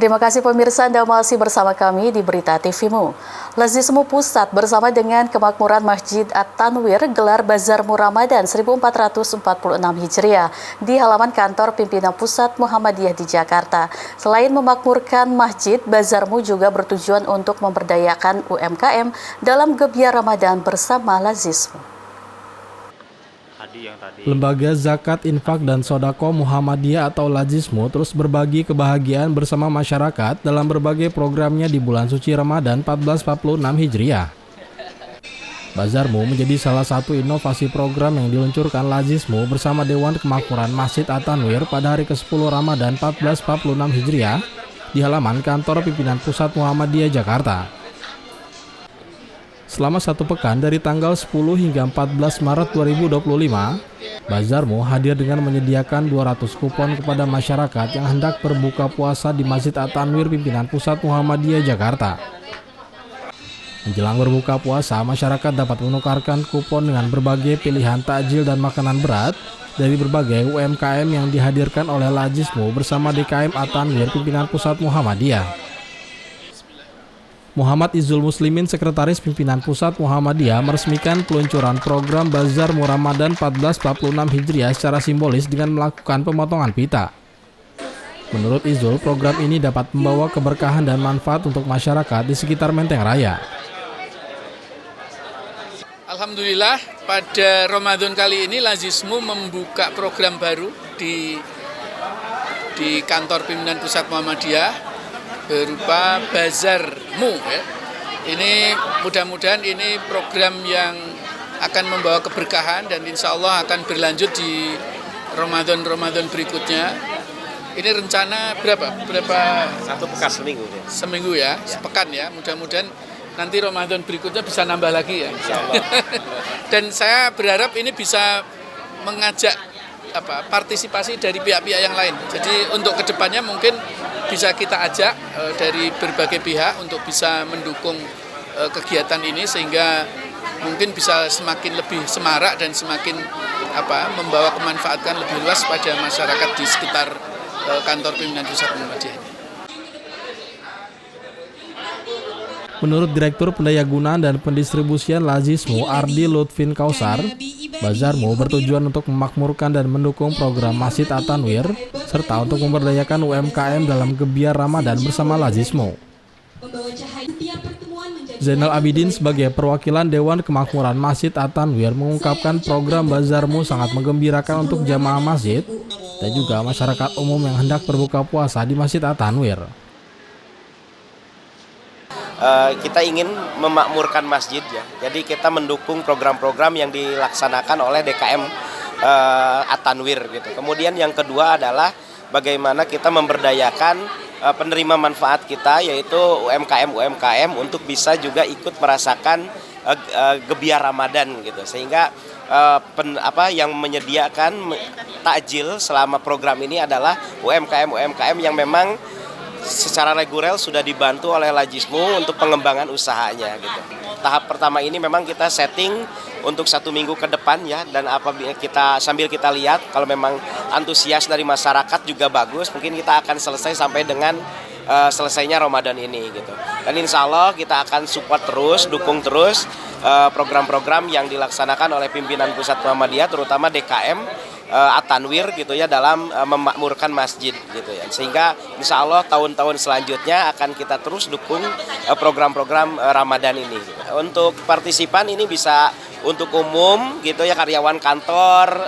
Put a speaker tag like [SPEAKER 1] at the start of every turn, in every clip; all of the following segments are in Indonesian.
[SPEAKER 1] Terima kasih pemirsa, Anda masih bersama kami di Berita TV-mu. Lazismu Pusat bersama dengan Kemakmuran Masjid At-Tanwir gelar Bazarmu Ramadan 1446 Hijriah di halaman kantor pimpinan Pusat Muhammadiyah di Jakarta. Selain memakmurkan masjid, Bazarmu juga bertujuan untuk memberdayakan UMKM dalam gebiar Ramadan bersama Lazismu.
[SPEAKER 2] Lembaga Zakat, Infak, dan Sodako Muhammadiyah atau Lazismu terus berbagi kebahagiaan bersama masyarakat dalam berbagai programnya di bulan suci Ramadan 1446 Hijriah. Bazarmu menjadi salah satu inovasi program yang diluncurkan Lazismu bersama Dewan Kemakmuran Masjid At-Tanwir pada hari ke-10 Ramadan 1446 Hijriah di halaman kantor pimpinan Pusat Muhammadiyah Jakarta. Selama satu pekan dari tanggal 10 hingga 14 Maret 2025, Bazarmu hadir dengan menyediakan 200 kupon kepada masyarakat yang hendak berbuka puasa di Masjid At-Tanwir pimpinan Pusat Muhammadiyah Jakarta. Menjelang berbuka puasa, masyarakat dapat menukarkan kupon dengan berbagai pilihan takjil dan makanan berat dari berbagai UMKM yang dihadirkan oleh Lazismu bersama DKM At-Tanwir pimpinan Pusat Muhammadiyah. Muhammad Izzul Muslimin, Sekretaris Pimpinan Pusat Muhammadiyah, meresmikan peluncuran program Bazarmu Ramadan 1446 Hijriah secara simbolis dengan melakukan pemotongan pita. Menurut Izzul, program ini dapat membawa keberkahan dan manfaat untuk masyarakat di sekitar Menteng Raya.
[SPEAKER 3] Alhamdulillah, pada Ramadan kali ini Lazismu membuka program baru di kantor pimpinan Pusat Muhammadiyah berupa Bazarmu. Ini mudah-mudahan ini program yang akan membawa keberkahan dan insya Allah akan berlanjut di Ramadan berikutnya. Ini rencana berapa?
[SPEAKER 4] Satu pekan seminggu.
[SPEAKER 3] Seminggu ya, sepekan ya. Mudah-mudahan nanti Ramadan berikutnya bisa nambah lagi ya.
[SPEAKER 4] Insya Allah.
[SPEAKER 3] Dan saya berharap ini bisa mengajak partisipasi dari pihak-pihak yang lain. Jadi untuk kedepannya mungkin bisa kita ajak dari berbagai pihak untuk bisa mendukung kegiatan ini sehingga mungkin bisa semakin lebih semarak dan semakin membawa kemanfaatan lebih luas pada masyarakat di sekitar kantor pimpinan Pusat Muhammadiyah.
[SPEAKER 2] Menurut Direktur Pendayagunaan dan Pendistribusian Lazismu Ardi Lutfin Kausar, Bazarmu bertujuan untuk memakmurkan dan mendukung program Masjid At-Tanwir serta untuk memberdayakan UMKM dalam gebiar Ramadan bersama Lazismu. Zainal Abidin sebagai perwakilan Dewan Kemakmuran Masjid At-Tanwir mengungkapkan program Bazarmu sangat menggembirakan untuk jamaah masjid dan juga masyarakat umum yang hendak berbuka puasa di Masjid At-Tanwir.
[SPEAKER 4] Kita ingin memakmurkan masjid ya. Jadi kita mendukung program-program yang dilaksanakan oleh DKM At-Tanwir gitu. Kemudian yang kedua adalah bagaimana kita memberdayakan penerima manfaat kita yaitu UMKM untuk bisa juga ikut merasakan gebiar Ramadan gitu. Sehingga yang menyediakan takjil selama program ini adalah UMKM yang memang secara reguler sudah dibantu oleh Lazismu untuk pengembangan usahanya gitu. Tahap pertama ini memang kita setting untuk 1 minggu ke depan ya, dan apabila sambil kita lihat kalau memang antusias dari masyarakat juga bagus, mungkin kita akan selesai sampai dengan selesainya Ramadan ini gitu. Dan insya Allah kita akan support terus, dukung terus program-program yang dilaksanakan oleh pimpinan Pusat Muhammadiyah terutama DKM At-Tanwir gitu ya dalam memakmurkan masjid gitu ya. Sehingga insya Allah tahun-tahun selanjutnya akan kita terus dukung program-program Ramadan ini. Untuk partisipan ini bisa untuk umum gitu ya, karyawan kantor,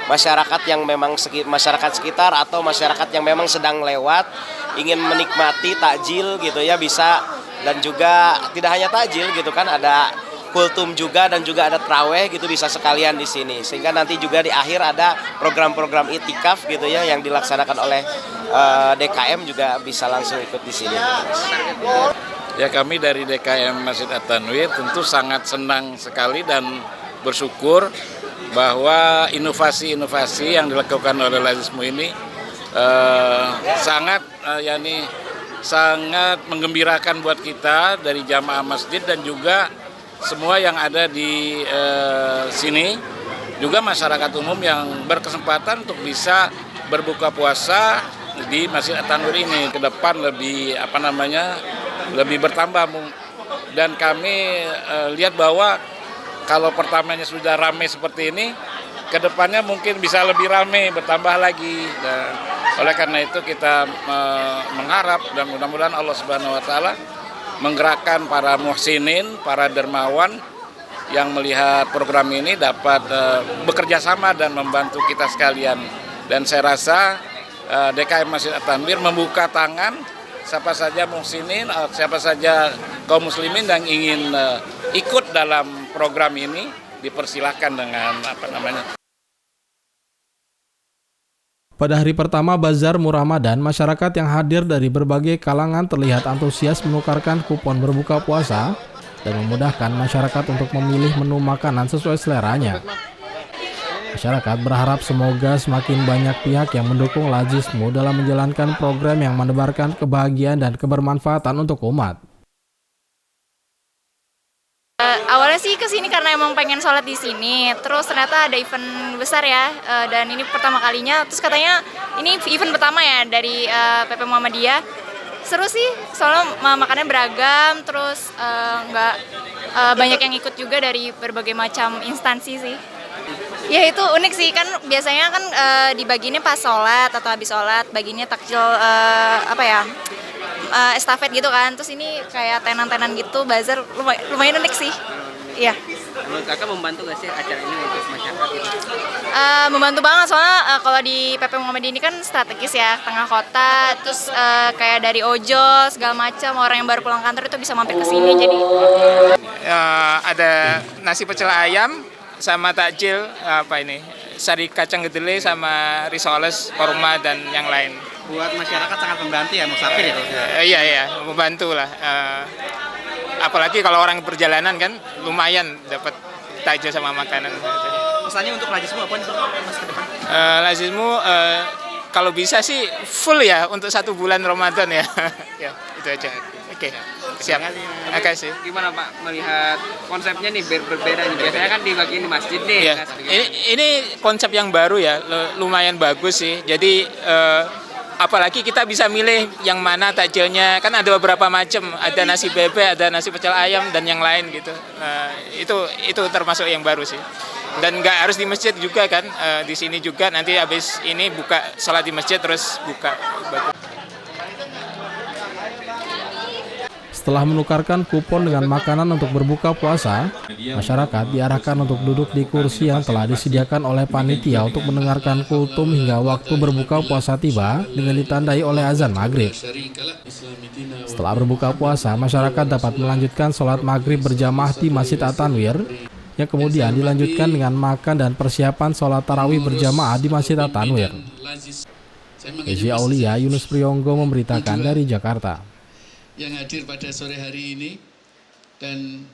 [SPEAKER 4] masyarakat yang memang masyarakat sekitar atau masyarakat yang memang sedang lewat ingin menikmati takjil gitu ya bisa, dan juga tidak hanya takjil gitu kan, ada kultum juga dan juga ada traweh gitu bisa sekalian di sini. Sehingga nanti juga di akhir ada program-program itikaf gitu ya yang dilaksanakan oleh DKM juga bisa langsung ikut di sini.
[SPEAKER 5] Ya, kami dari DKM Masjid At-Tanwir tentu sangat senang sekali dan bersyukur bahwa inovasi-inovasi yang dilakukan oleh Lazismu ini sangat menggembirakan buat kita dari jamaah masjid dan juga semua yang ada di sini, juga masyarakat umum yang berkesempatan untuk bisa berbuka puasa di Masjid At-Tanwir ini ke depan lebih lebih bertambah, dan kami lihat bahwa kalau pertamanya sudah ramai seperti ini, ke depannya mungkin bisa lebih ramai, bertambah lagi. Dan oleh karena itu kita mengharap dan mudah-mudahan Allah Subhanahu wa taala menggerakkan para muhsinin, para dermawan yang melihat program ini dapat bekerja sama dan membantu kita sekalian. Dan saya rasa DKM Masjid At-Tanwir membuka tangan siapa saja muhsinin, siapa saja kaum muslimin yang ingin ikut dalam program ini, dipersilahkan dengan
[SPEAKER 2] Pada hari pertama Bazar Muramadan, masyarakat yang hadir dari berbagai kalangan terlihat antusias menukarkan kupon berbuka puasa dan memudahkan masyarakat untuk memilih menu makanan sesuai seleranya. Masyarakat berharap semoga semakin banyak pihak yang mendukung Lazismu dalam menjalankan program yang menebarkan kebahagiaan dan kebermanfaatan untuk umat.
[SPEAKER 6] Awalnya sih kesini karena emang pengen sholat di sini, terus ternyata ada event besar ya, dan ini pertama kalinya. Terus katanya ini event pertama ya dari PP Muhammadiyah. Seru sih, soalnya makannya beragam, terus banyak yang ikut juga dari berbagai macam instansi sih. Ya itu unik sih, kan biasanya kan dibaginya pas sholat atau habis sholat, baginya takjil estafet gitu kan. Terus ini kayak tenan-tenan gitu, bazar, lumayan unik sih. Iya.
[SPEAKER 7] Menurut kakak membantu gak sih acara ini untuk masyarakat gitu?
[SPEAKER 6] Membantu banget, soalnya kalau di PP Muhammadiyah ini kan strategis ya, tengah kota, terus kayak dari ojol segala macam, orang yang baru pulang kantor itu bisa mampir ke sini. Jadi
[SPEAKER 8] ada nasi pecel ayam sama takjil sari kacang kedelai sama risoles, korma dan yang lain.
[SPEAKER 7] Buat masyarakat sangat membantu ya, musafir ya?
[SPEAKER 8] Iya, membantu lah. Apalagi kalau orang perjalanan kan lumayan dapat takjil sama makanan.
[SPEAKER 7] Pesannya untuk Lazismu apa nih Mas ke depan?
[SPEAKER 8] Lazismu kalau bisa sih full ya untuk 1 bulan Ramadan ya. Ya, itu aja. Oke. Siap. Terima kasih.
[SPEAKER 7] Gimana Pak melihat konsepnya nih berbeda nih? Biasanya kan dibagiin di masjid nih.
[SPEAKER 8] Ya. Ini konsep yang baru ya, lumayan bagus sih. Jadi apalagi kita bisa milih yang mana takjilnya, kan ada beberapa macam, ada nasi bebek, ada nasi pecel ayam dan yang lain gitu. Itu termasuk yang baru sih. Dan nggak harus di masjid juga kan, di sini juga nanti habis ini buka sholat di masjid terus buka.
[SPEAKER 2] Setelah menukarkan kupon dengan makanan untuk berbuka puasa, masyarakat diarahkan untuk duduk di kursi yang telah disediakan oleh panitia untuk mendengarkan kultum hingga waktu berbuka puasa tiba dengan ditandai oleh azan maghrib. Setelah berbuka puasa, masyarakat dapat melanjutkan sholat maghrib berjamaah di Masjid At-Tanwir, yang kemudian dilanjutkan dengan makan dan persiapan sholat tarawih berjamaah di Masjid At-Tanwir. Ezi Aulia, Yunus Priyonggo memberitakan dari Jakarta.
[SPEAKER 3] Yang hadir pada sore hari ini, dan